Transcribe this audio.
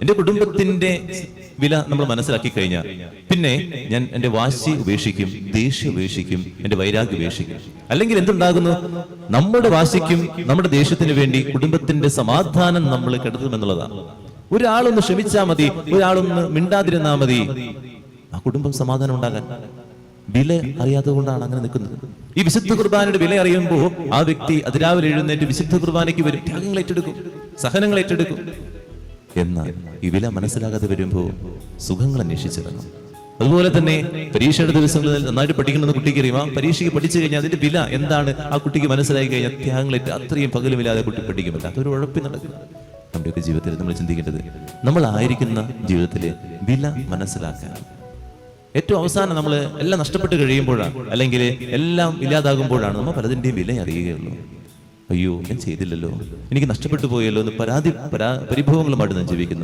എന്റെ കുടുംബത്തിന്റെ വില നമ്മൾ മനസ്സിലാക്കി കഴിഞ്ഞാൽ പിന്നെ ഞാൻ എന്റെ വാശി ഉപേക്ഷിക്കും, ദേഷ്യം ഉപേക്ഷിക്കും, എന്റെ വൈരാഗ്യം ഉപേക്ഷിക്കും. അല്ലെങ്കിൽ എന്തുണ്ടാകുന്നു? നമ്മുടെ വാശിക്കും നമ്മുടെ ദേഷ്യത്തിന് വേണ്ടി കുടുംബത്തിന്റെ സമാധാനം നമ്മൾ കെടുത്തുമെന്നുള്ളതാണ്. ഒരാളൊന്ന് ക്ഷമിച്ചാൽ മതി, ഒരാളൊന്ന് മിണ്ടാതിരുന്നാ മതി, ആ കുടുംബം സമാധാനം ഉണ്ടാകാൻ. വില അറിയാത്തത് കൊണ്ടാണ് അങ്ങനെ നിൽക്കുന്നത്. ഈ വിശുദ്ധ കുർബാനയുടെ വില അറിയുമ്പോൾ ആ വ്യക്തി അതിരാവിലെ എഴുന്നേറ്റ് വിശുദ്ധ കുർബാനയ്ക്ക് വരും, ത്യാഗങ്ങൾ ഏറ്റെടുക്കും, സഹനങ്ങൾ ഏറ്റെടുക്കും. എന്നാൽ ഈ വില മനസ്സിലാകാതെ വരുമ്പോൾ സുഖങ്ങൾ അന്വേഷിച്ചിറങ്ങും. അതുപോലെ തന്നെ പരീക്ഷയുടെ ദിവസങ്ങളിൽ നന്നായിട്ട് പഠിക്കണമെന്ന് കുട്ടിക്ക് അറിയാം. ആ പരീക്ഷയ്ക്ക് പഠിച്ചു കഴിഞ്ഞാൽ അതിന്റെ വില എന്താണ് ആ കുട്ടിക്ക് മനസ്സിലാക്കി കഴിഞ്ഞാൽ ത്യാഗങ്ങളേറ്റ് അത്രയും പകലുമില്ലാതെ കുട്ടി പഠിക്കുമല്ല. അതൊരു ഉഴപ്പി നടക്കും. നമ്മുടെയൊക്കെ ജീവിതത്തിൽ നമ്മൾ ചിന്തിക്കേണ്ടത് നമ്മളായിരിക്കുന്ന ജീവിതത്തിലെ വില മനസ്സിലാക്കാൻ. ഏറ്റവും അവസാനം നമ്മൾ എല്ലാം നഷ്ടപ്പെട്ട് കഴിയുമ്പോഴാണ്, അല്ലെങ്കിൽ എല്ലാം ഇല്ലാതാകുമ്പോഴാണ് നമ്മൾ പലതിൻ്റെയും വില അറിയുകയുള്ളൂ. അയ്യോ, ഞാൻ ചെയ്തില്ലല്ലോ, എനിക്ക് നഷ്ടപ്പെട്ടു പോയല്ലോ എന്ന് പരിഭവങ്ങളുമായിട്ട് ഞാൻ ജീവിക്കുന്നു.